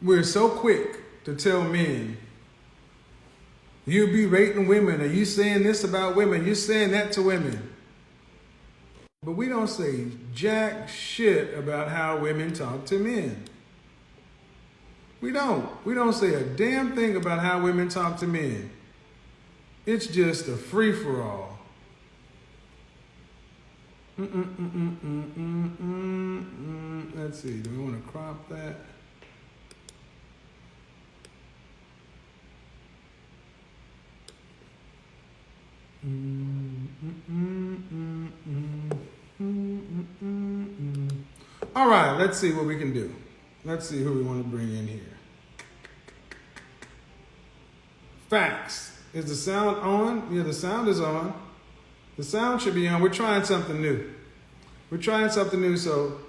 we're so quick to tell men, you be rating women, or you saying this about women, you saying that to women. But we don't say jack shit about how women talk to men. We don't. We don't say a damn thing about how women talk to men. It's just a free for all. Let's see. Do we want to crop that? All right, let's see what we can do. Let's see who we want to bring in here. Facts. Is the sound on? Yeah, the sound is on. The sound should be on. We're trying something new. We're trying something new. So,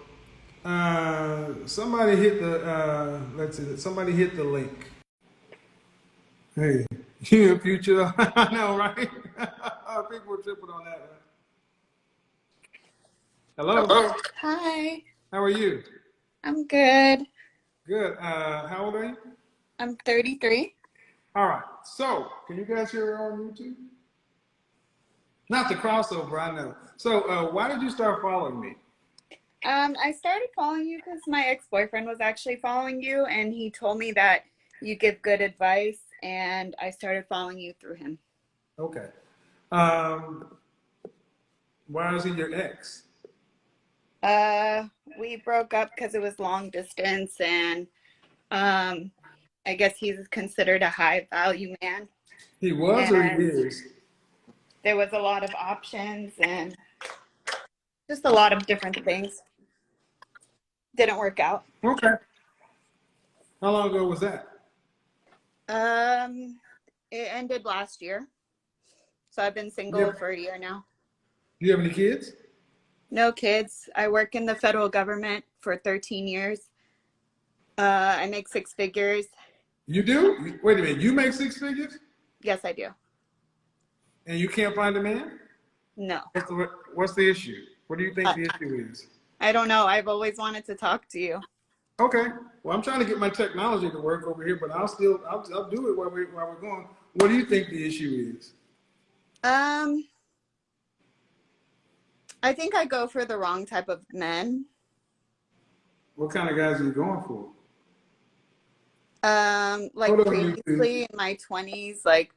somebody hit the. Let's see. Somebody hit the link. Hey, you future. I know, right? People were tripping on that. Right? Hello. Hello. Hi. How are you? I'm good. Good. How old are you? I'm 33. All right. So, can you guys hear her on YouTube? Not the crossover, I know. So, why did you start following me? I started following you because my ex-boyfriend was actually following you, and he told me that you give good advice, and I started following you through him. Okay. Why is he your ex? We broke up because it was long distance, and I guess he's considered a high value man. He was or he is? There was a lot of options and just a lot of different things. Didn't work out. Okay. How long ago was that? It ended last year. So I've been single for a year now. Do you have any kids? No kids. I work in the federal government for 13 years. I make 6 figures. You do? Wait a minute. You make 6 figures? Yes, I do. And you can't find a man? No. What's the issue? What do you think the issue is? I don't know. I've always wanted to talk to you. Okay. Well, I'm trying to get my technology to work over here, but I'll do it while we're going. What do you think the issue is? I think I go for the wrong type of men. What kind of guys are you going for? Like previously in my 20s, like,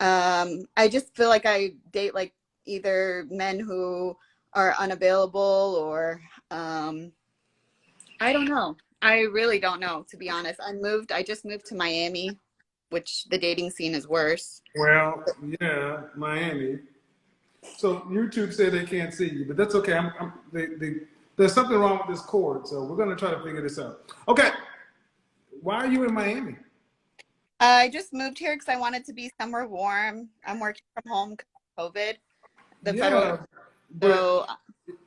I just feel like I date like either men who are unavailable or, I don't know. I really don't know, to be honest. I just moved to Miami, which the dating scene is worse. Well, yeah, Miami. So YouTube said they can't see you, but that's okay. There's something wrong with this cord, so we're gonna try to figure this out. Okay, why are you in Miami? I just moved here because I wanted to be somewhere warm. I'm working from home because of COVID.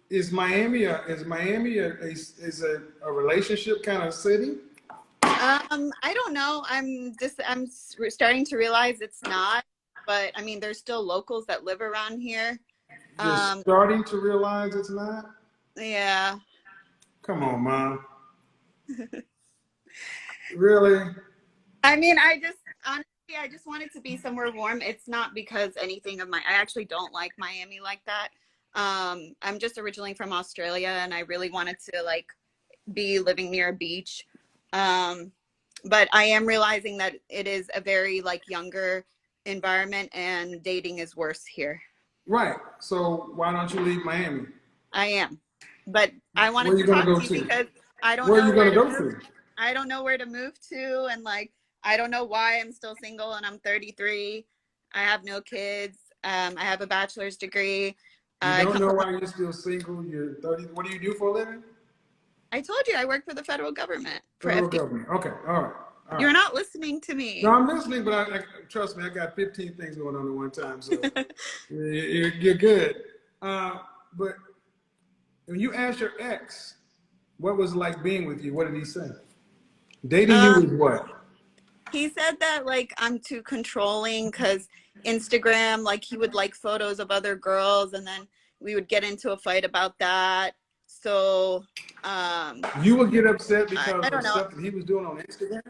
Is Miami a relationship kind of city? I don't know. I'm starting to realize it's not. But I mean, there's still locals that live around here. You're starting to realize it's not? Yeah. Come on, Mom. Really? I mean, honestly, I just wanted to be somewhere warm. It's not because I actually don't like Miami like that. I'm just originally from Australia, and I really wanted to like be living near a beach. But I am realizing that it is a very like younger environment, and dating is worse here. Right. So why don't you leave Miami? I am, but I wanted to talk to you because I don't know where you gonna go to. I don't know where to move to, and like I don't know why I'm still single, and I'm 33. I have no kids. I have a bachelor's degree. You don't know why you're still single. You're 30. What do you do for a living? I told you I work for the federal government. Federal government. Okay. All right. You're not listening to me. No, I'm listening, but trust me, I got 15 things going on at one time, so you're good. But when you asked your ex, what was it like being with you? What did he say? Dating you is what? He said that like I'm too controlling because Instagram, like he would like photos of other girls, and then we would get into a fight about that. So, You would get upset I because don't of know. stuff that he was doing on Instagram?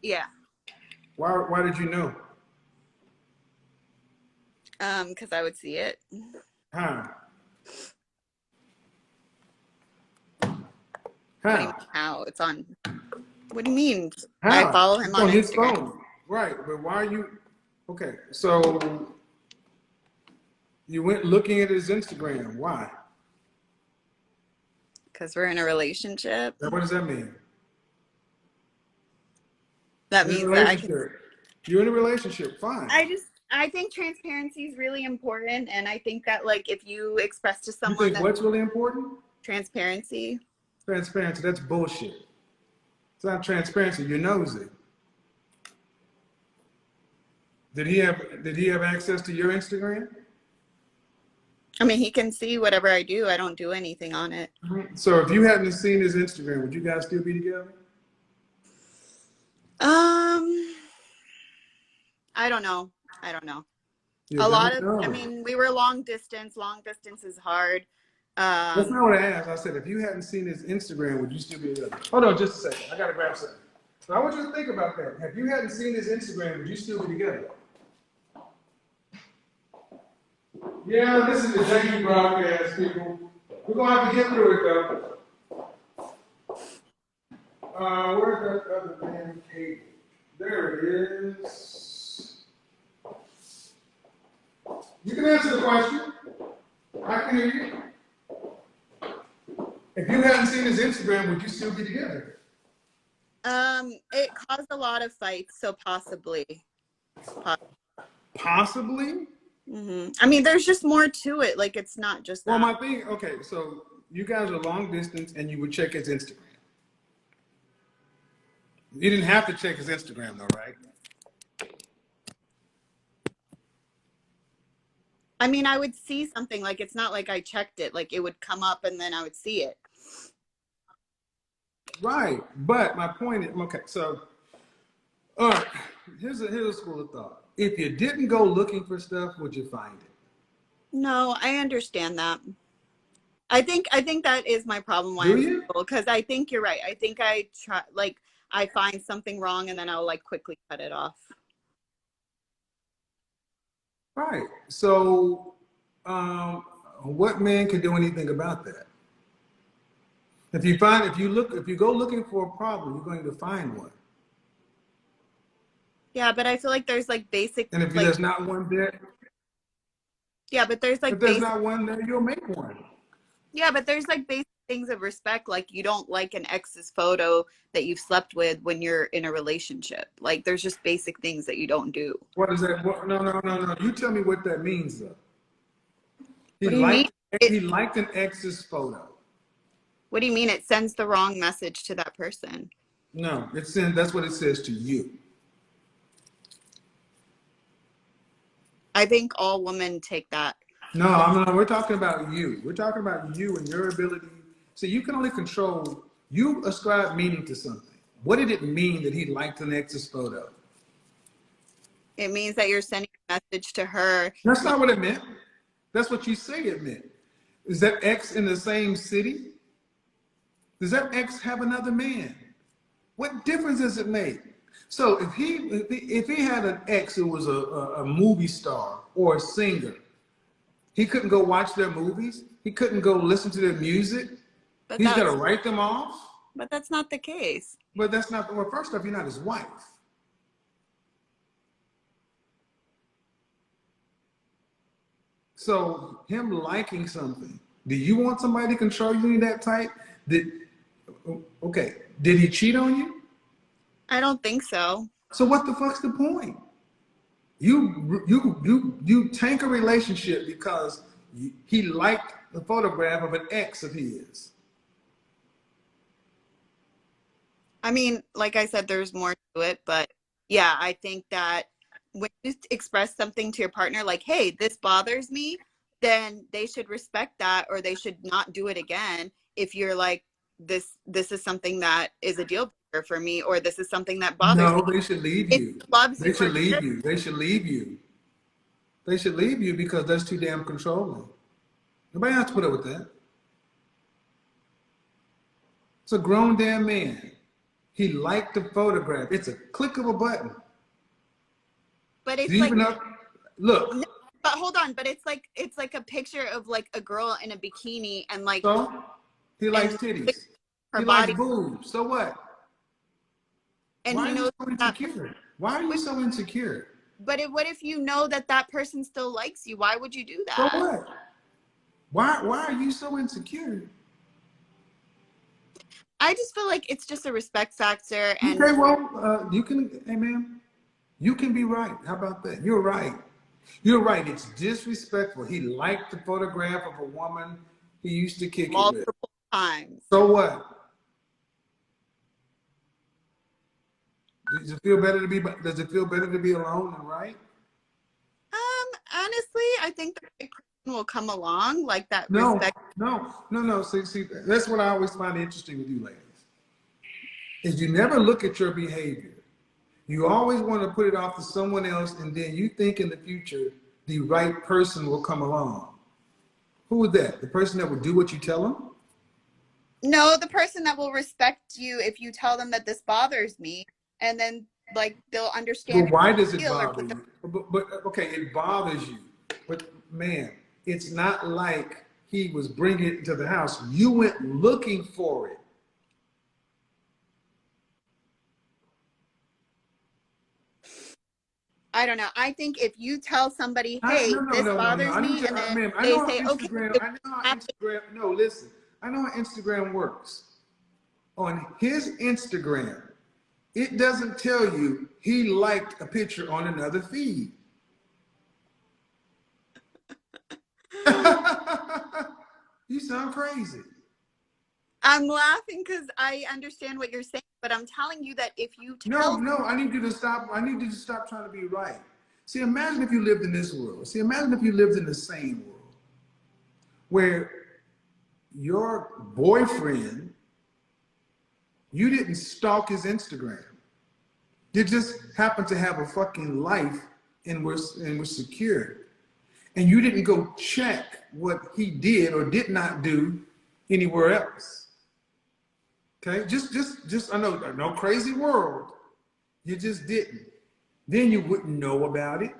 Yeah. Why did you know? Because I would see it. How? What do you mean How? how? It's on. What do you mean? I How? follow him It's on on his Instagram. phone. Right, but why are you okay, so you went looking at his Instagram. Why? Because we're in a relationship. Now, what does that mean? That In a means that I can. relationship. You're in a relationship, fine. I think transparency is really important, and I think that like if you express to You someone think that what's really important? transparency. Transparency, that's bullshit. It's not transparency, you're nosy. Did he have access to your Instagram? I mean, he can see whatever I do. I don't do anything on it. So if you hadn't seen his Instagram, would you guys still be together? I don't know. I don't know. You A lot don't of, I know. mean, we were long distance. Long distance is hard. That's not what I asked. I said if you hadn't seen his Instagram, would you still be together? Hold on just a second. I gotta grab something. So I want you to think about that. If you hadn't seen his Instagram, would you still be together? Yeah, this is the janky broadcast, people. We're gonna have to get through it though. Where's that other damn cable? There it is. You can answer the question. I can hear you. If you hadn't seen his Instagram, would you still be together? It caused a lot of fights, so possibly. Possibly. I mean, there's just more to it. Like, it's not just Well, that. my thing, okay, so you guys are long distance and you would check his Instagram. You didn't have to check his Instagram though, right? I mean, I would see something. Like, it's not like I checked it. Like, it would come up and then I would see it. Right. But my point is, okay, so, all right, here's a school of thought. If you didn't go looking for stuff, would you find it? No, I understand that. I think that is my problem why Do I'm you? single, because I think you're right. I think I try, like, I find something wrong and then I'll like quickly cut it off. Right. So, what man can do anything about that? If you go looking for a problem, you're going to find one. Yeah, but I feel like there's like basic, And if like, there's not one there, yeah, but there's if like there's basic, not one there, you'll make one. yeah, but there's like basic things of respect. Like, you don't like an ex's photo that you've slept with when you're in a relationship. Like, there's just basic things that you don't do. What is that? No. You tell me what that means, though. He What do you mean? liked It, he liked an ex's photo. what do you mean? It sends the wrong message to that person. No, that's what it says to you. I think all women take that. No, we're talking about you. We're talking about you and your ability. See, you can only control. You ascribe meaning to something. What did it mean that he liked an ex's photo? It means that you're sending a message to her. That's not what it meant. That's what you say it meant. Is that ex in the same city? Does that ex have another man? What difference does it make? So if he had an ex who was a movie star or a singer, he couldn't go watch their movies. He couldn't go listen to their music. But He's got to that's write them off. but that's not the case. But that's not. Well, first off, you're not his wife. So him liking something. Do you want somebody to control you that tight? Okay. Did he cheat on you? I don't think so. So what the fuck's the point? You tank a relationship because he liked the photograph of an ex of his. I mean, like I said, there's more to it, but yeah, I think that when you express something to your partner, like, hey, this bothers me, then they should respect that, or they should not do it again. If you're like, this is something that is a deal breaker for me, or this is something that bothers me. No, they should leave It you. loves They you for should leave you. They should leave you. They should leave you because that's too damn controlling. Nobody has to put up with that. It's a grown damn man. He liked the photograph. It's a click of a button. But Do it's you like, even know? Look, no, but hold on, but it's like a picture of like a girl in a bikini and like so he likes and titties. her He likes body, boobs. So what? and Why he are you knows so that. insecure? Why are you so insecure? But what if you know that that person still likes you? Why would you do So that? what? Why are you so insecure? I just feel like it's just a respect factor, and Okay, well, you can, hey man, you can be right. How about that? You're right. You're right. It's disrespectful. He liked the photograph of a woman he used to kick it with. multiple times. So what? Does it feel better to be? Does it feel better to be alone and right? Honestly, I think the right person will come along, like that No, respect. no. See, that's what I always find interesting with you ladies. Is you never look at your behavior. You always want to put it off to someone else, and then you think in the future the right person will come along. Who is that? The person that will do what you tell them? No, the person that will respect you if you tell them that this bothers me, and then like they'll Well, understand why does it your feel or bother put the. you? But okay, it bothers you. But man, it's not like he was bringing it to the house. You went looking for it. I don't know. I think if you tell somebody, No, "Hey, no, this no, no, no. bothers I need me," to, and then ma'am. I they know how say, "Okay," Instagram. I know how Instagram. No, listen. I know how Instagram works. On his Instagram, it doesn't tell you he liked a picture on another feed. You sound crazy. I'm laughing because I understand what you're saying, but I'm telling you that if you No, tell, no, I need you to stop. I need you to stop trying to be right. See, imagine if you lived in this world. See, imagine if you lived in the same world where your boyfriend, you didn't stalk his Instagram. You just happened to have a fucking life and was secure. And you didn't go check what he did or did not do anywhere else. Okay? I know, no crazy world. You just didn't. Then you wouldn't know about it.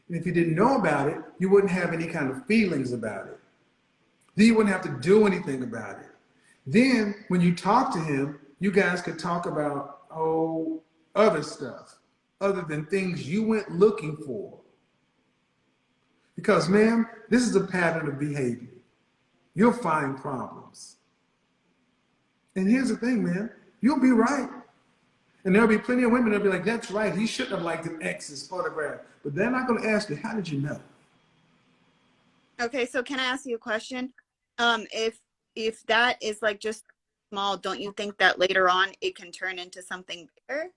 And if you didn't know about it, you wouldn't have any kind of feelings about it. Then you wouldn't have to do anything about it. Then when you talk to him, you guys could talk about, other stuff, other than things you went looking for. Because, ma'am, this is a pattern of behavior. You'll find problems. And here's the thing, man, you'll be right. And there'll be plenty of women that'll be like, that's right, he shouldn't have liked an ex's photograph. But they're not going to ask you, how did you know? okay, so can I ask you a question? If that is like just small, don't you think that later on it can turn into something bigger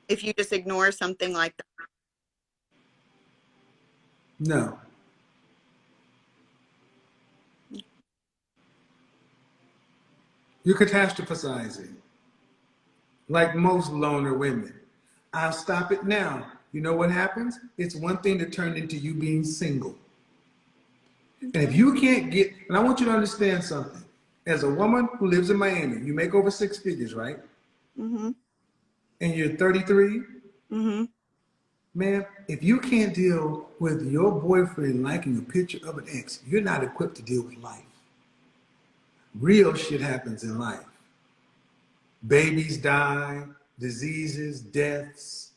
if you just ignore something like that? No. You're catastrophizing, like most loner women. I'll stop it now. You know what happens? It's one thing to turn into you being single. And if Okay. you can't get, and I want you to understand something. As a woman who lives in Miami, you make over six figures, right? Mm-hmm. And you're 33, Mm-hmm. man, if you can't deal with your boyfriend liking a picture of an ex, you're not equipped to deal with life. Real shit happens in life. Babies die, diseases, deaths,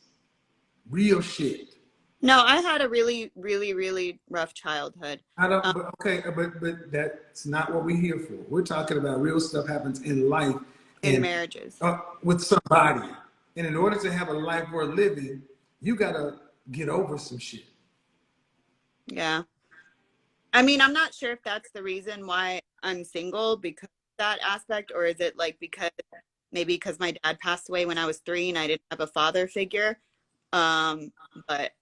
real shit. No, I had a really, really, really rough childhood. I don't, Um, but okay, but that's not what we're here for. We're talking about real stuff happens in life in and marriages. with somebody. And in order to have a life worth living, you gotta get over some shit. Yeah. I mean, I'm not sure if that's the reason why I'm single because of that aspect, or is it like because maybe because my dad passed away when I was 3 and I didn't have a father figure. Um, but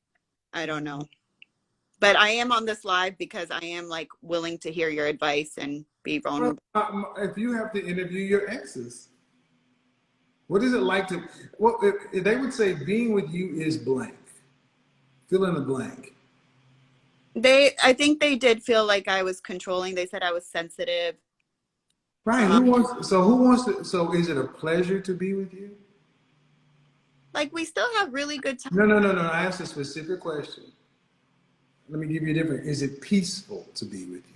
I don't know. But I am on this live because I am like willing to hear your advice and be Well, vulnerable. if you have to interview your exes, what is it like to? Well, if they would say being with you is blank. Fill in the blank. I think they did feel like I was controlling. They said I was sensitive. Right. Who wants to, so is it a pleasure to be with you? Like we still have really good time No. I asked a specific question. Let me give you a different. Is it peaceful to be with you?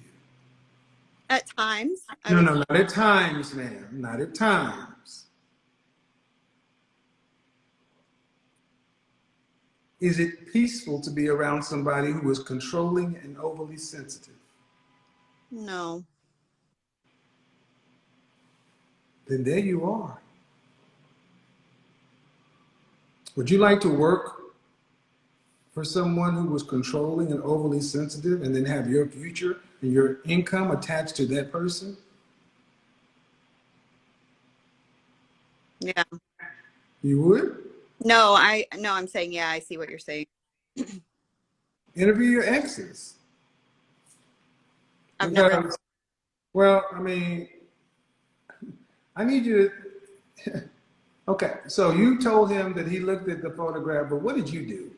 at times. I No, would. not at times, ma'am. Not at times. Is it peaceful to be around somebody who is controlling and overly sensitive? No. Then there you are. Would you like to work for someone who was controlling and overly sensitive and then have your future and your income attached to that person? Yeah. You would? No, I'm saying yeah, I see what you're saying. Interview your exes. I've never. Because, well, I mean, I need you to. Okay, so you told him that he looked at the photograph, but what did you do?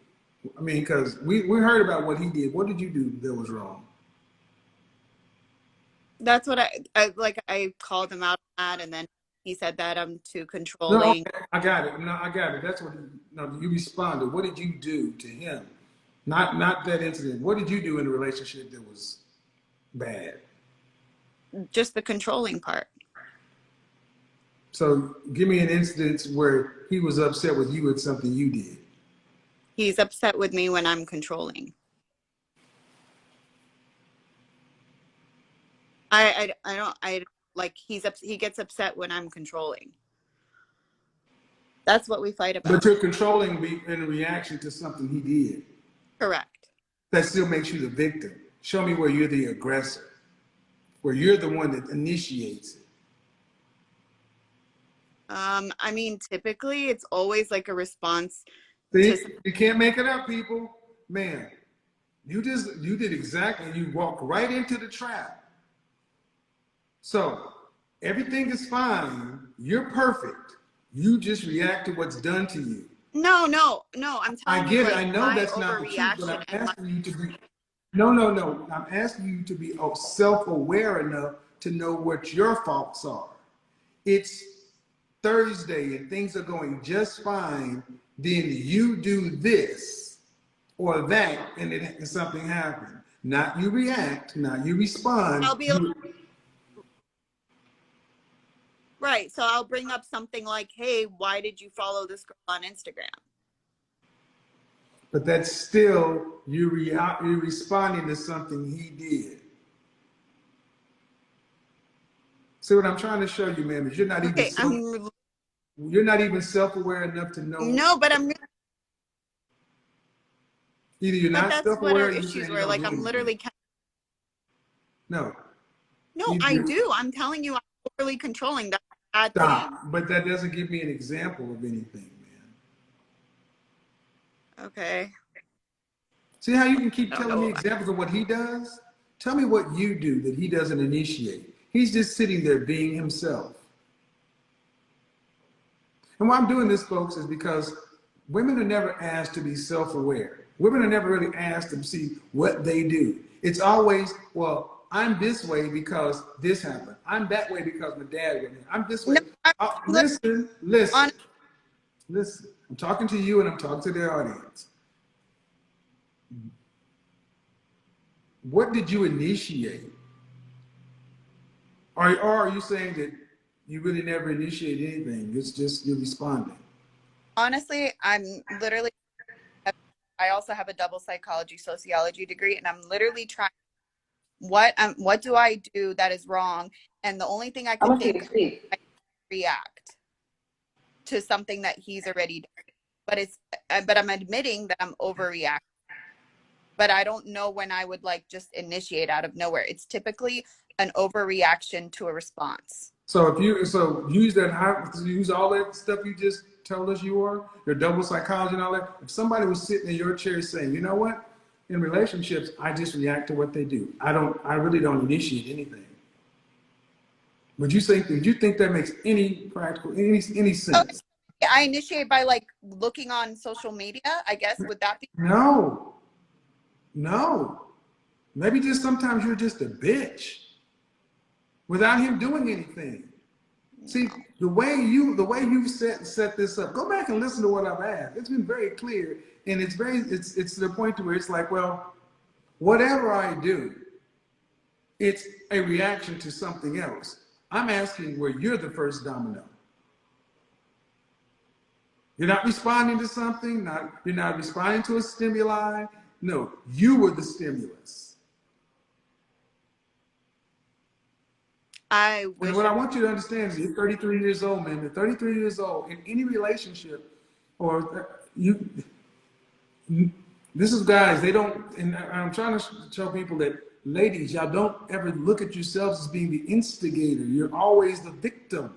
I mean, because we heard about what he did. What did you do that was wrong? That's what I like. I called him out on that, and then he said that I'm too No, controlling. okay, I got it. No, I got it. That's what. No, you responded. What did you do to him? Not that incident. What did you do in the relationship that was bad? Just the controlling part. So give me an instance where he was upset with you at something you did. He's upset with me when I'm controlling. I don't I like he gets upset when I'm controlling. That's what we fight But about. you're controlling in reaction to something he did. Correct. That still makes you the victim. Show me where you're the aggressor, where you're the one that initiates it. I mean, typically it's always like a response to. See, you can't make it up, people. Man, you did exactly. You walked right into the trap. So everything is fine. You're perfect. You just react to what's done to you. No. I'm I telling you, get it. like I know my that's not the truth, but overreaction I'm and my. asking you to be. No. I'm asking you to be self-aware enough to know what your faults are. It's Thursday and things are going just fine. Then you do this or that, and something happens. Not you react. Not you respond. I'll be like, right. So I'll bring up something like, "Hey, why did you follow this girl on Instagram?" But that's still you're responding to something he did. See what I'm trying to show you, man, is Okay, you're not even self-aware enough to know. no, but I'm Either you're but not that's what self-aware our or you're issues saying you were. don't Like do I'm anything. literally No. no, Either I you're, do. I'm telling you, I'm overly controlling. That's a bad thing. stop. But that doesn't give me an example of anything, man. Okay. See how you can keep I don't telling me know. examples of what he does? Tell me what you do that he doesn't initiate. He's just sitting there being himself. And why I'm doing this, folks, is because women are never asked to be self-aware. Women are never really asked to see what they do. It's always, well, I'm this way because this happened. I'm that way because my dad went here. I'm this way. No, I'm Listen, on. listen. I'm talking to you and I'm talking to the audience. What did you initiate? Or are you saying that you really never initiate anything? It's just you're responding. Honestly, I'm literally. I also have a double psychology sociology degree, and I'm literally trying. What do I do that is wrong? And the only thing I I can want you think to of, speak. I react to something that he's already done. But I'm admitting that I'm overreacting. But I don't know when I would like just initiate out of nowhere. It's typically an overreaction to a response. So if you use all that stuff you just told us you are, your double psychology and all that. If somebody was sitting in your chair saying, you know what, in relationships, I just react to what they do. I really don't initiate anything. Would you think that makes any practical any sense? I initiate by like looking on social media, I guess. Would that be? No, no. Maybe just sometimes you're just a bitch. without him doing anything. See, the way you've set this up, go back and listen to what I've asked. It's been very clear, and it's to the point to where it's like, well, whatever I do, it's a reaction to something else. I'm asking where you're the first domino. You're not responding to something, you're not responding to a stimuli. No, you were the stimulus. I And wish. what I want you to understand is you're 33 years old, man. You're 33 years old. In any relationship, or this is guys, they don't, and I'm trying to show people that, ladies, y'all don't ever look at yourselves as being the instigator. You're always the victim.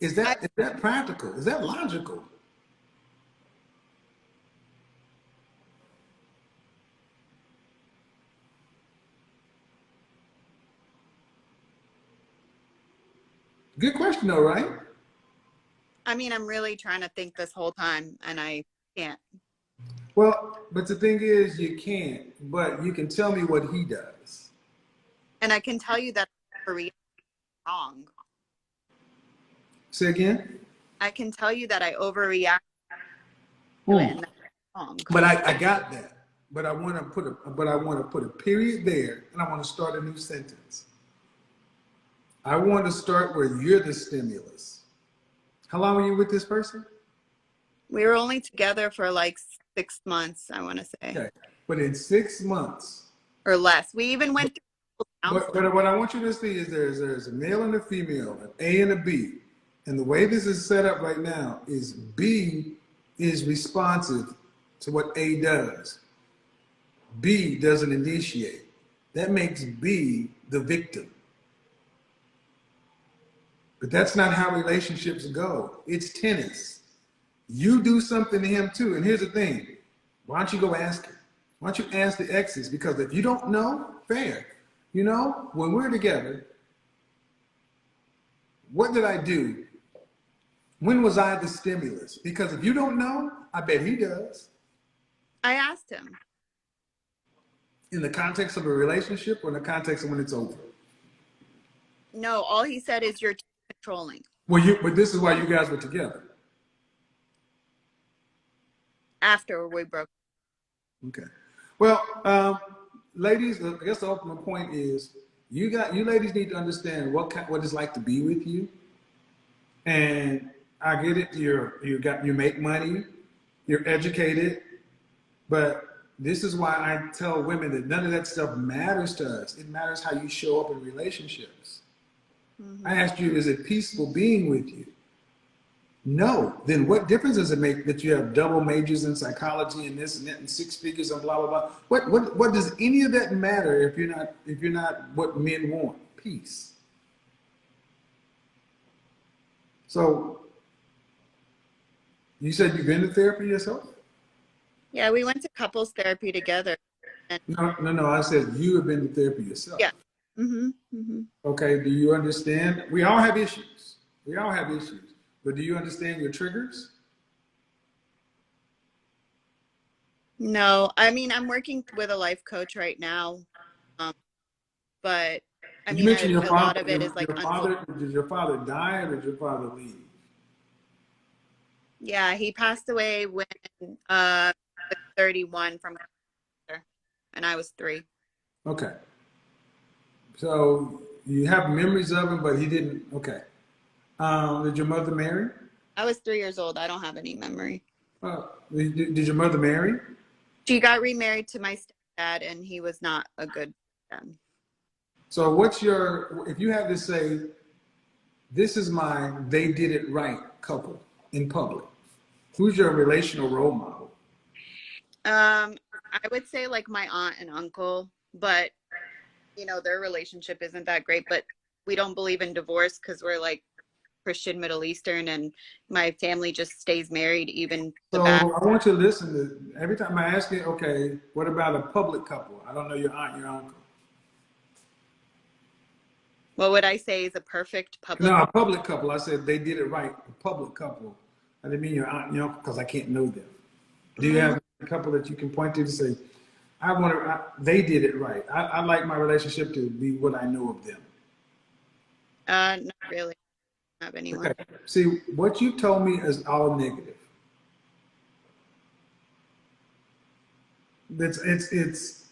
Is that practical? Is that logical? Good question though, right? I mean, I'm really trying to think this whole time, and I can't. Well, but the thing is, you can't, but you can tell me what he does. And I can tell you that I'm wrong. Say again? I can tell you that I overreact to it, and that's wrong. But I got that. But I want to put a period there, and I want to start a new sentence. I want to start where you're the stimulus. How long were you with this person? We were only together for like 6 months, I want to say. Okay. But in 6 months. Or less. We even went through But what I want you to see is there's a male and a female, an A and a B. And the way this is set up right now is B is responsive to what A does. B doesn't initiate. That makes B the victim. But that's not how relationships go. It's tennis. You do something to him too. And here's the thing. Why don't you go ask him? Why don't you ask the exes? Because if you don't know, fair. You know, when we're together, what did I do? When was I the stimulus? Because if you don't know, I bet he does. I asked him. In the context of a relationship or in the context of when it's over? No, all he said is you're controlling. Well, but this is why you guys were together. After we broke. Okay. Well, ladies, I guess the ultimate point is you ladies need to understand what it's like to be with you. And I get it. You make money, you're educated, but this is why I tell women that none of that stuff matters to us. It matters how you show up in relationships. Mm-hmm. I asked you, is it peaceful being with you? No. Then what difference does it make that you have double majors in psychology and this and that and 6 figures and blah blah blah? What does any of that matter if you're not what men want? Peace. So you said you've been to therapy yourself? Yeah, we went to couples therapy together. And No. I said you have been to therapy yourself. yeah. Mm-hmm. Mm-hmm. Okay. Do you understand? We all have issues. But do you understand your triggers? No, I mean, I'm working with a life coach right now. But I mean, a lot of it is like, did your father die or did your father leave? Yeah, he passed away when 31 from cancer, and I was 3. Okay. So you have memories of him, but he didn't. Okay. Did your mother marry? I was 3 years old. I don't have any memory. Did your mother marry? She got remarried to my stepdad, and he was not a good dad. So if you had to say, this is my they did it right couple in public, who's your relational role model? I would say like my aunt and uncle, but their relationship isn't that great, but we don't believe in divorce because we're like Christian Middle Eastern, and my family just stays married even so I want you to listen to every time I ask you, okay, what about a public couple? I don't know your aunt, your uncle. What would I say is a perfect public? No, a public couple. I said they did it right. A public couple. I didn't mean your aunt and your uncle because I can't know them. Do you have a couple that you can point to say, They did it right. I like my relationship to be what I know of them. Not really. I don't have Okay. anyone. See, what you told me is all negative. It's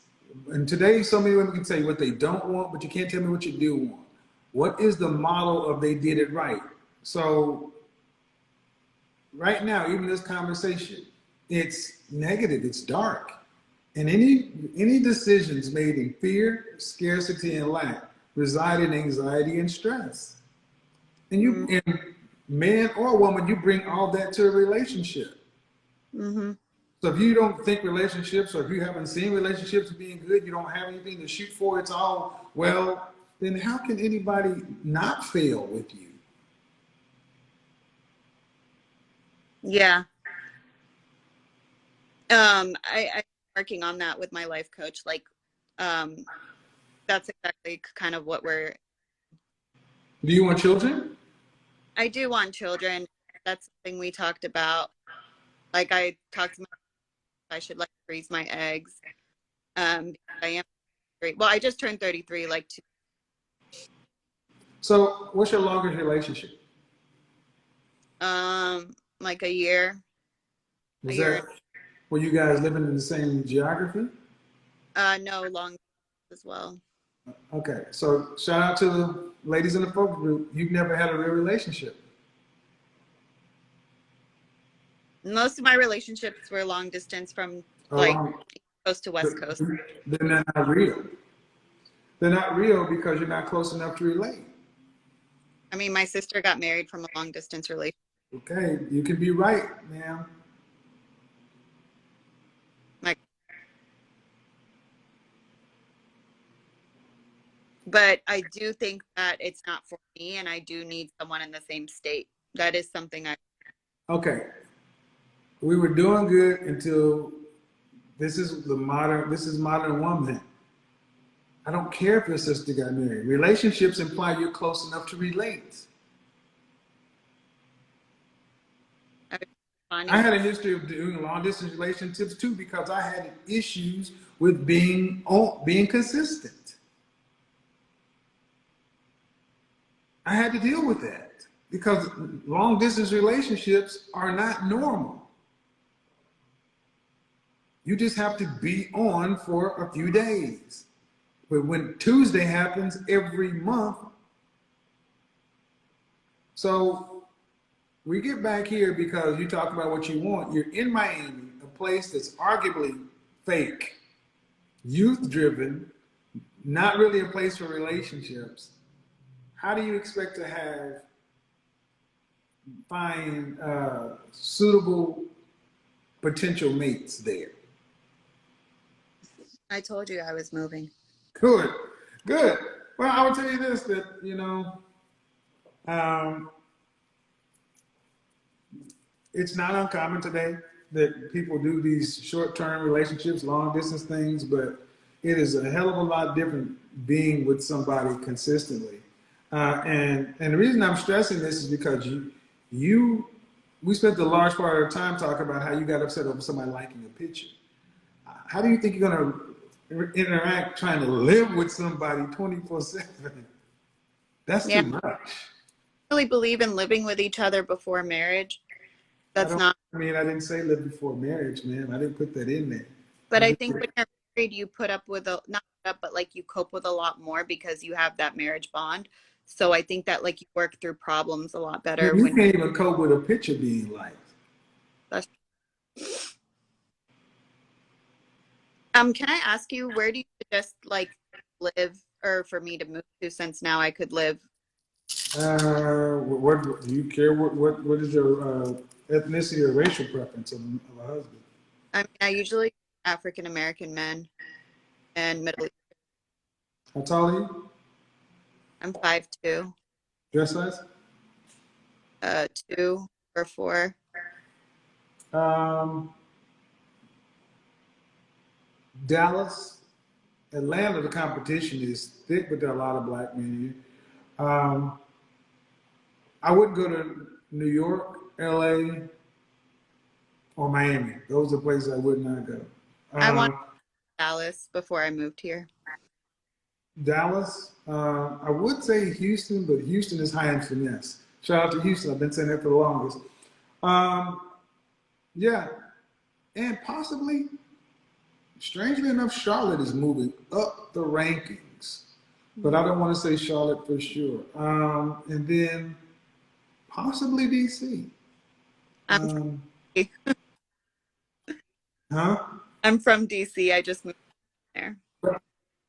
and today so many women can say what they don't want, but you can't tell me what you do want. What is the model of they did it right? So right now, even this conversation, it's negative, it's dark. And any decisions made in fear, scarcity, and lack reside in anxiety and stress. And Mm-hmm. man or woman, you bring all that to a relationship. Mm-hmm. So if you don't think relationships, or if you haven't seen relationships being good, you don't have anything to shoot for, it's all well, then how can anybody not fail with you? Yeah. I'm working on that with my life coach. Like, um, that's exactly kind of what Do you want children? I do want children. That's something we talked about. Like I talked to my I should like freeze my eggs. I am great. Well, I just turned 33 like So what's your longest relationship? like a year, a Was year. that were you guys living in the same geography? No, long as well. Okay, so shout out to the ladies in the folk group. You've never had a real relationship. Most of my relationships were long distance from like Along, coast to west coast. then they're not real. They're not real because you're not close enough to relate. I mean, my sister got married from a long distance relationship. Okay, you can be right, ma'am. Like, but I do think that it's not for me, and I do need someone in the same state. That is something I. Okay, we were doing good until this is modern woman. I don't care if your sister got married. Relationships imply you're close enough to relate. I was I responding. had a history of doing long distance relationships too because I had issues with being consistent. I had to deal with that because long distance relationships are not normal. You just have to be on for a few days. But when Tuesday happens every month, so we get back here because you talk about what you want. You're in Miami, a place that's arguably fake, youth driven, not really a place for relationships. How do you expect to find suitable potential mates there? I told you I was moving. Good, good. Well, I would tell you this that um, it's not uncommon today that people do these short-term relationships, long-distance things, but it is a hell of a lot different being with somebody consistently. And the reason I'm stressing this is because you we spent a large part of our time talking about how you got upset over somebody liking a picture. How do you think you're going to interact trying to live with somebody 24/7? That's Yeah, too much. I really believe in living with each other before marriage. I That's don't. not. I mean, I didn't say live before marriage, man. I didn't put that in there. But I I just, think when you're married, you put up with a not put up, but like you cope with a lot more because you have that marriage bond. So I think that like you work through problems a lot better you when can't even cope with a picture being liked. that's. Can I ask you where do you suggest like live or for me to move to since now I could live? What do you care? What is your ethnicity or racial preference of a husband? I mean, I usually African American men and Middle East. How tall are you? I'm 5'2", Dress size? 2 or 4. Um, Dallas, Atlanta. The competition is thick, but there are a lot of black men here. I wouldn't go to New York, L.A., or Miami. Those are places I would not go. I want Um, Dallas before I moved here. Dallas. I would say Houston, but Houston is high in finesse. Shout out to Houston. I've been saying that for the longest. Um, yeah, and possibly, strangely enough, Charlotte is moving up the rankings, but I don't want to say Charlotte for sure. And then possibly DC. I'm Um, huh? I'm from DC. I just moved there.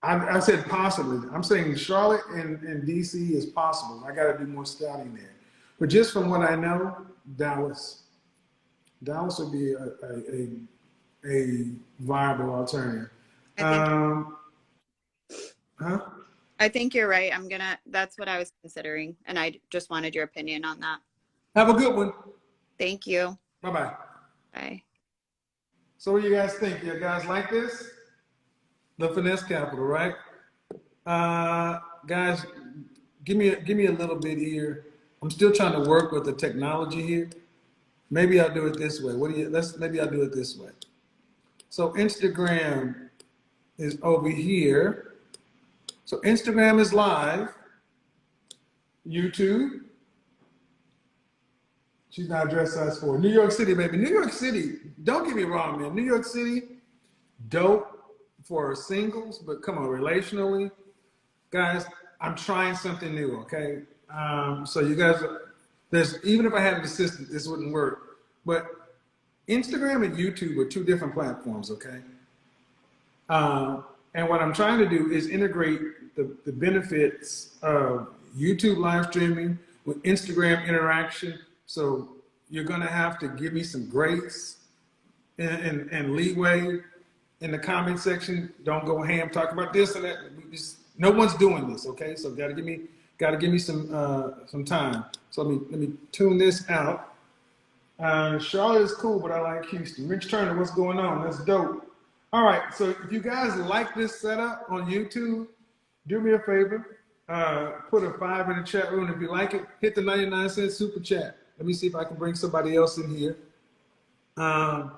I said possibly. I'm saying Charlotte and DC is possible. I got to do more scouting there. But just from what I know, Dallas. Dallas would be a viable alternative. I think Um, huh? I think you're right. That's what I was considering, and I just wanted your opinion on that. Have a good one. Thank you. Bye bye. Bye. So, what do you guys think? You guys like this? The finesse capital, right? Guys, give me a little bit here. I'm still trying to work with the technology here. Maybe I'll do it this way. Maybe I'll do it this way. So Instagram is over here. So Instagram is live. YouTube. She's not dress size 4. New York City, baby. New York City. Don't get me wrong, man. New York City, dope for singles, but come on, relationally, guys. I'm trying something new. Okay. So you guys, even if I had an assistant, this wouldn't work. But Instagram and YouTube are two different platforms. Okay. And what I'm trying to do is integrate the benefits of YouTube live streaming with Instagram interaction. So you're going to have to give me some grace and leeway in the comment section. Don't go ham, talk about this or that. No one's doing this, okay? So gotta give me some time. So let me tune this out. Charlotte is cool, but I like Houston. Rich Turner, what's going on? That's dope. All right, so if you guys like this setup on YouTube, do me a favor. Put a 5 in the chat room. If you like it, hit the 99-cent super chat. Let me see if I can bring somebody else in here. Let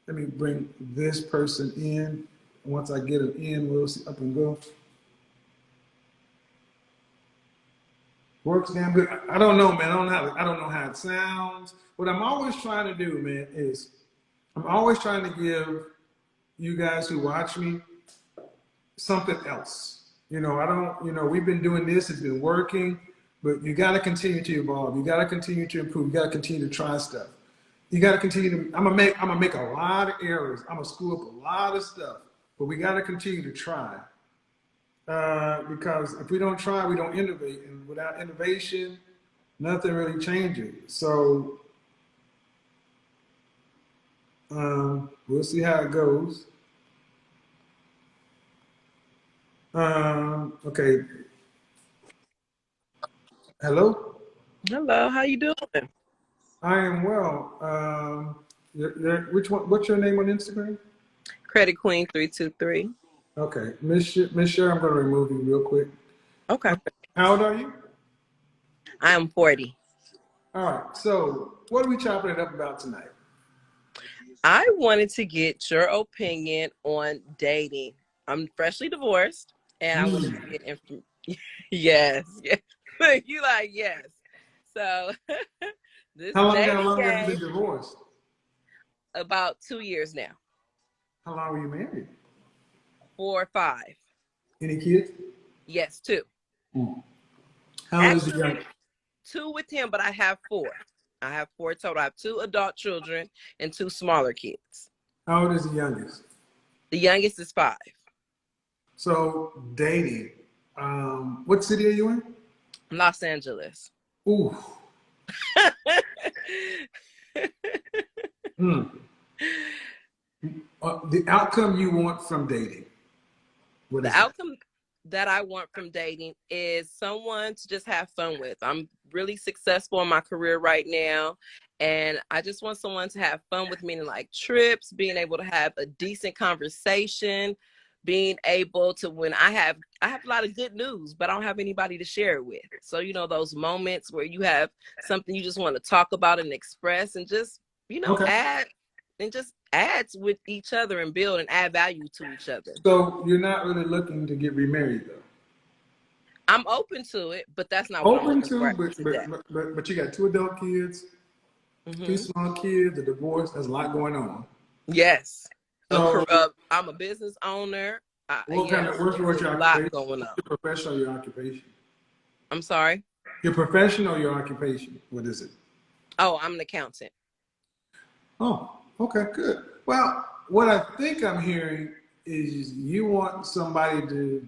me bring this person in. Once I get them in, we'll see up and go. Works damn good. I don't know, man. I don't know how it sounds. What I'm always trying to do, man, is I'm always trying to give you guys who watch me something else. We've been doing this, it's been working, but you got to continue to evolve. You got to continue to improve. You got to continue to try stuff. You got to continue to, I'm gonna make a lot of errors. I'm gonna screw up a lot of stuff, but we got to continue to try. Because if we don't try, we don't innovate. And without innovation, nothing really changes. So we'll see how it goes. Okay. Hello? Hello, how you doing? I am well. What's your name on Instagram? Credit Queen 323. Okay. Miss Sher, I'm going to remove you real quick. Okay. How old are you? I am 40. All right. So what are we chopping it up about tonight? I wanted to get your opinion on dating. I'm freshly divorced, and I wanted to get information. Yes. You like, yes. So this How long dating have you game, been divorced? about 2 years now. How long were you married? 4 or 5. Any kids? Yes, 2. How old is the Actually, young? 2 with him, but I have 4. I have 4 total. I have 2 adult children and 2 smaller kids. How old is the youngest? The youngest is 5. So dating. What city are you in? Los Angeles. Ooh. The outcome you want from dating. What is The outcome that I want from dating is someone to just have fun with. I'm really successful in my career right now, and I just want someone to have fun with, meaning like trips, being able to have a decent conversation, being able to, when I have a lot of good news, but I don't have anybody to share it with. So, those moments where you have something you just want to talk about and express and just, Okay. add with each other and build and add value to each other. So you're not really looking to get remarried though. I'm open to it, but that's not what I'm Open looking for to, today. but you got 2 adult kids, 2 Hmm. small kids, a divorce. There's a lot going on. Yes. So, I'm a business owner. what kind Yes, of what's it's your a lot occupation? going on. Your profession or your occupation? I'm sorry. Your profession or your occupation? What is it? Oh, I'm an accountant. Oh, okay, good. Well, what I think I'm hearing is you want somebody to.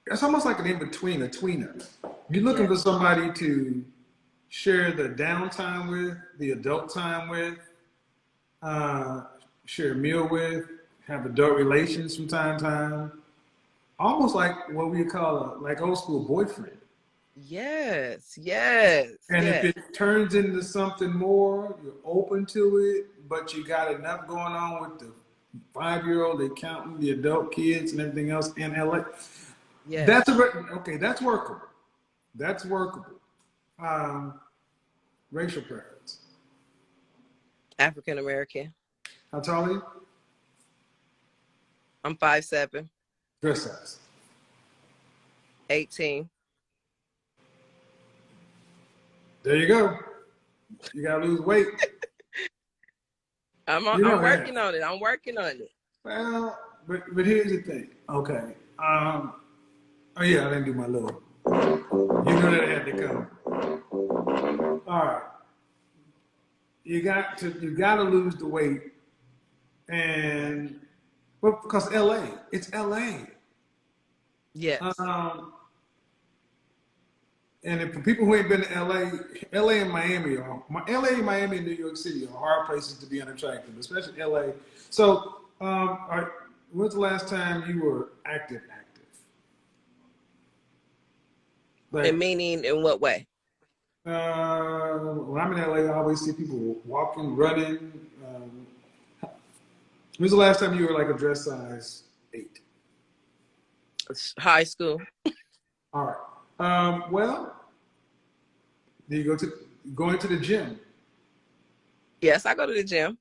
It's almost like an in between, a tweener. You're looking Yes. for somebody to share the downtime with, the adult time with, uh, share a meal with, have adult relations from time to time. Almost like what we call like old school boyfriend. Yes. Yes. And if Yes. it turns into something more, you're open to it, but you got enough going on with the 5-year-old, the accountant, the adult kids, and everything else in LA. Yes. Okay. That's workable. That's workable. Um, Racial preference. African American. How tall are you? I'm 5'7", Dress size. 18. There you go. You gotta lose weight. You know I'm that. working on it. I'm working on it. Well, but here's the thing. Okay. Oh yeah, I didn't do my little. You knew that had to come. All right. You got to lose the weight, and well, because LA, it's LA. Yes. And if, for people who ain't been to LA and Miami LA, Miami, and New York City are hard places to be unattractive, especially LA. So, when's the last time you were active? And Like, meaning in what way? when I'm in LA, I always see people walking, running. When's the last time you were like a dress size 8? High school. All right. Well, do you going to the gym? Yes, I go to the gym.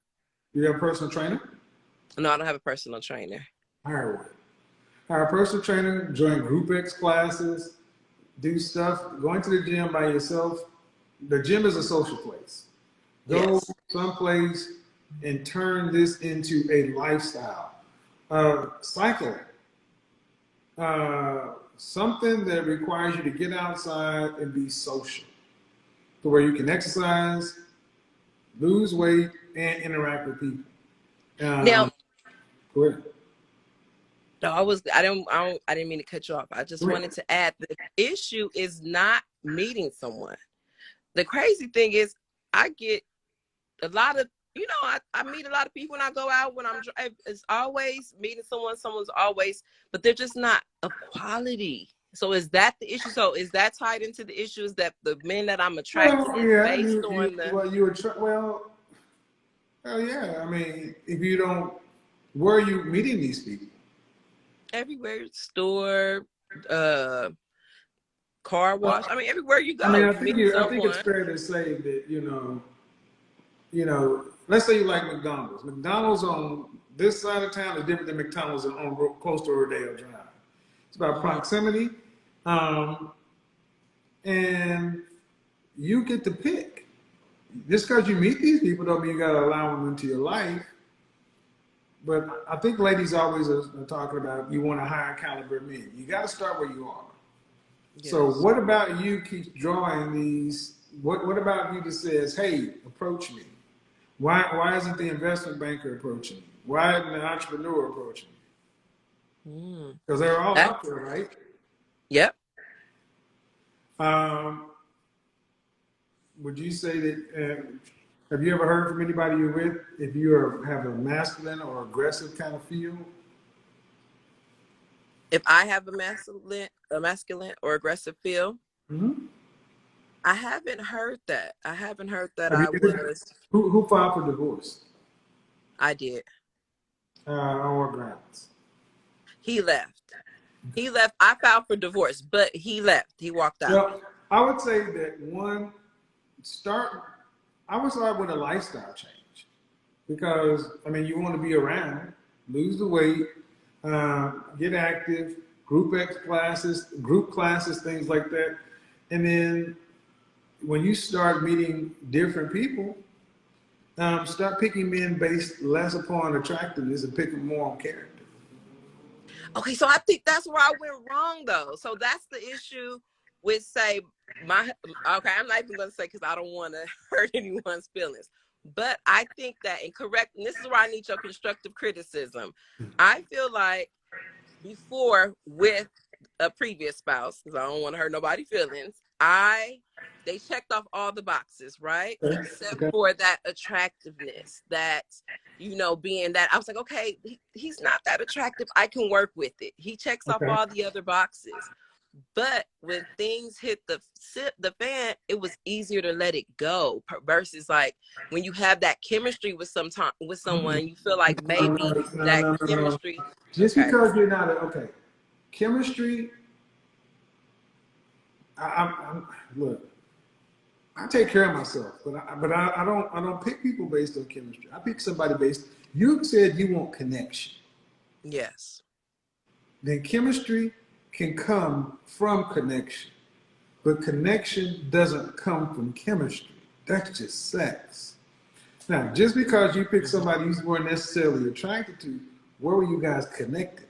You have a personal trainer? No, I don't have a personal trainer. Hire one. Hire a personal trainer, join Group X classes, do stuff. Going to the gym by yourself. The gym is a social place. Go Yes. someplace and turn this into a lifestyle. Cycling. Something that requires you to get outside and be social. To where you can exercise, lose weight, and interact with people. Now, Go ahead. no, I didn't mean to cut you off. I just wanted to add the issue is not meeting someone. The crazy thing is I get a lot of, I meet a lot of people when I go out, when I'm driving. It's always meeting someone's always, but they're just not of quality. So is that the issue? So is that tied into the issues that the men that I'm attracted Well, in yeah, based on the well, hell yeah. I mean, if you don't, where are you meeting these people? everywhere, store, car wash. I mean, everywhere you I mean, go, you meet I think it's someone. fair to say that let's say you like McDonald's. McDonald's on this side of town is different than McDonald's on close to Rodeo Drive. It's about proximity, and you get to pick. Just because you meet these people don't mean you got to allow them into your life. But I think ladies always are talking about you want a higher caliber men. You got to start where you are. Yes. So what about you keeps drawing these? What about you that says, "Hey, approach me"? Why isn't the investment banker approaching me? Why isn't the entrepreneur approaching me? Because they're all out there, right? Yep. Would you say that? Have you ever heard from anybody you're with if you have a masculine or aggressive kind of feel? If I have a masculine or aggressive feel, I haven't heard that. I haven't heard that Have you, I was. who filed for divorce? I did. On what grounds? He left. He left. I filed for divorce, but he left. He walked out. Well, I would say that I would start with a lifestyle change. because I mean, you want to be around, lose the weight, get active, group classes, things like that, and then when you start meeting different people, start picking men based less upon attractiveness and picking more on character. Okay, so I think that's where I went wrong though. So that's the issue with say okay, I'm not even gonna say because I don't want to hurt anyone's feelings. But I think that incorrect, and this is where I need your constructive criticism. I feel like before with a previous spouse, because I don't want to hurt nobody's feelings, they checked off all the boxes, right? Okay. Except Okay. for that attractiveness, that being that I was like, okay, he's not that attractive. I can work with it. He checks off Okay. all the other boxes. But when things hit the fan, it was easier to let it go versus like when you have that chemistry with someone, you feel like maybe that No. chemistry. Just Okay. because you're not okay, chemistry. Look. I take care of myself, but I don't pick people based on chemistry. I pick somebody based. You said you want connection. Yes. Then chemistry can come from connection, but connection doesn't come from chemistry. That's just sex. Now, just because you pick somebody you weren't necessarily attracted to, where were you guys connected?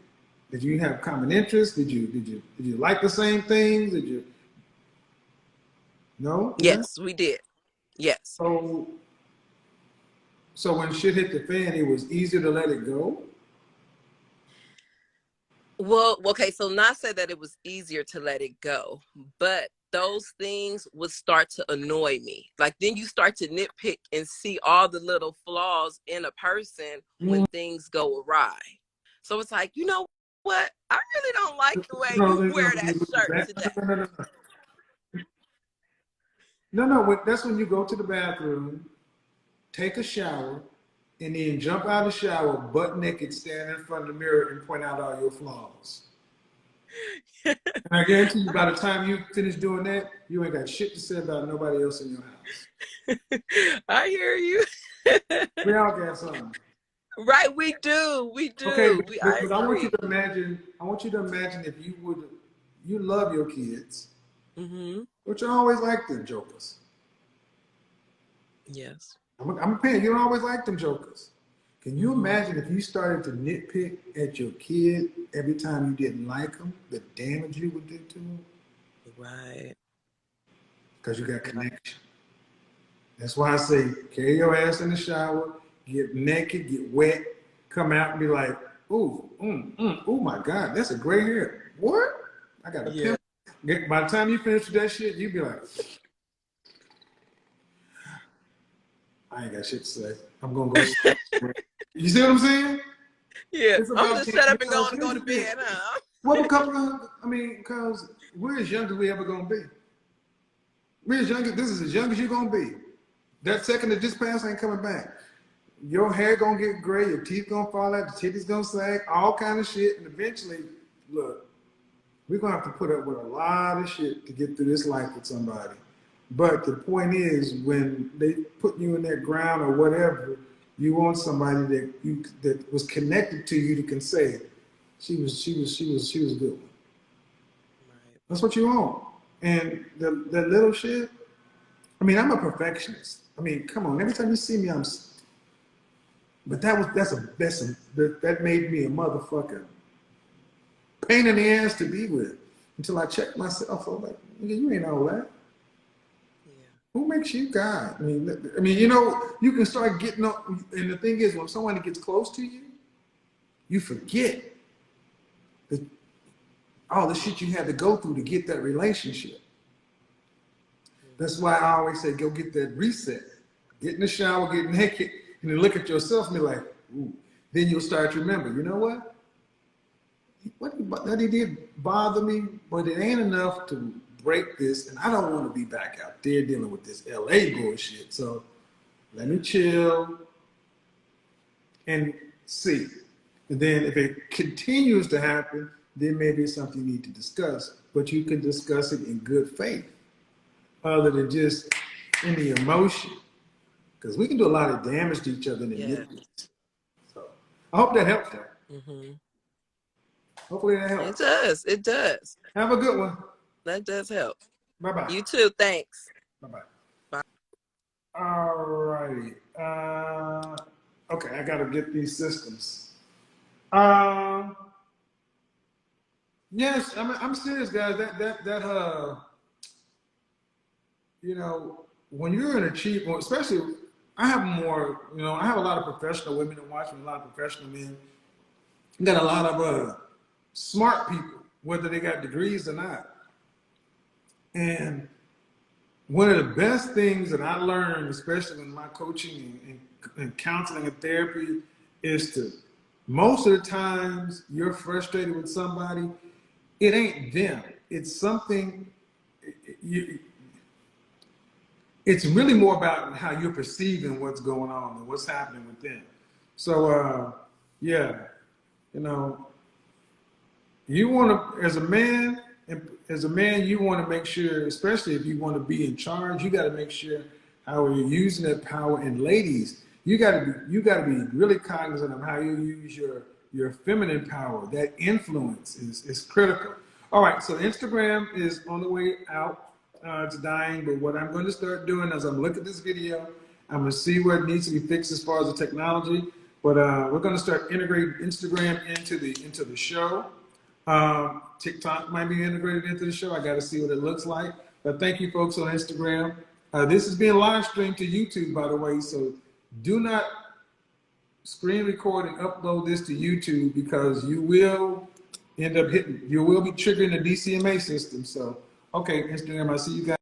Did you have common interests? Did you like the same things? Did you? No. Yes, we did. Yes. So when shit hit the fan, it was easier to let it go. Well, okay, so not say that it was easier to let it go, but those things would start to annoy me. Like then you start to nitpick and see all the little flaws in a person when things go awry. So it's like, you know what? I really don't like the way you wear that shirt today. No. That's when you go to the bathroom, take a shower, and then jump out of the shower butt naked, stand in front of the mirror, and point out all your flaws. And I guarantee you, by the time you finish doing that, you ain't got shit to say about nobody else in your house. I hear you. We all got something. Right, we do. Okay, I but I want you agree. to imagine. I want you to imagine if you love your kids, but you always like them jokers. Yes. I'm a parent. You don't always like them jokers. Can you imagine if you started to nitpick at your kid every time you didn't like them, the damage you would do to them? Right. Because you got connection. That's why I say carry your ass in the shower, get naked, get wet, come out and be like, ooh, oh my God, that's a gray hair. What? I got a pimple. By the time you finish with that shit, you be like, I ain't got shit to say. I'm gonna go. You see what I'm saying? Yeah, It's I'm about just shut up and go to bed, thing. huh? Well, because we're as young as we ever gonna be. We're as young as this is as young as you're gonna be. That second that just passed ain't coming back. Your hair gonna get gray, your teeth gonna fall out, the titties gonna sag, all kind of shit, and eventually, look, we're gonna have to put up with a lot of shit to get through this life with somebody. But the point is, when they put you in that ground or whatever, you want somebody that was connected to you that can say, she was a good one. Right. That's what you want. And that little shit. I mean, I'm a perfectionist. I mean, come on. Every time you see me, But that made me a motherfucker pain in the ass to be with until I checked myself. I was like, you ain't all that. Yeah. Who makes you God? I mean, you can start getting up. And the thing is, when someone gets close to you, you forget all the shit you had to go through to get that relationship. That's why I always say, go get that reset. Get in the shower, get naked, and then look at yourself and be like, ooh. Then you'll start to remember, you know what? That he did bother me, but it ain't enough to break this, and I don't want to be back out there dealing with this LA bullshit. So let me chill and see. And then if it continues to happen, then maybe it's something you need to discuss. But you can discuss it in good faith, other than just in the emotion. because we can do a lot of damage to each other in the Yeah. nitty. So I hope that helps. Mm-hmm. Hopefully that It helps. does. It does. Have a good one. That does help. Bye bye. You too. Thanks. Bye bye. Bye. All righty. Okay, I gotta get these systems. Yes, I'm serious, guys. You know, when you're an achiever, especially, I have more. You know, I have a lot of professional women that watch me, a lot of professional men. You got a lot of smart people, whether they got degrees or not. And one of the best things that I learned, especially in my coaching and counseling and therapy, is to most of the times you're frustrated with somebody, it ain't them. It's something. It's really more about how you're perceiving what's going on and what's happening with them. So, yeah, you know, you want to, as a man, you want to make sure, especially if you want to be in charge, you got to make sure how you're using that power. And ladies, you got to be really cognizant of how you use your feminine power. That influence is critical. All right, so Instagram is on the way out. It's dying, but what I'm going to start doing as I'm looking at this video, I'm going to see where it needs to be fixed as far as the technology. But we're going to start integrating Instagram into the show. TikTok might be integrated into the show. I got to see what it looks like. But thank you, folks on Instagram. This is being live streamed to YouTube, by the way. So do not screen record and upload this to YouTube because you will end up you will be triggering the DCMA system. So, okay, Instagram, I see you guys.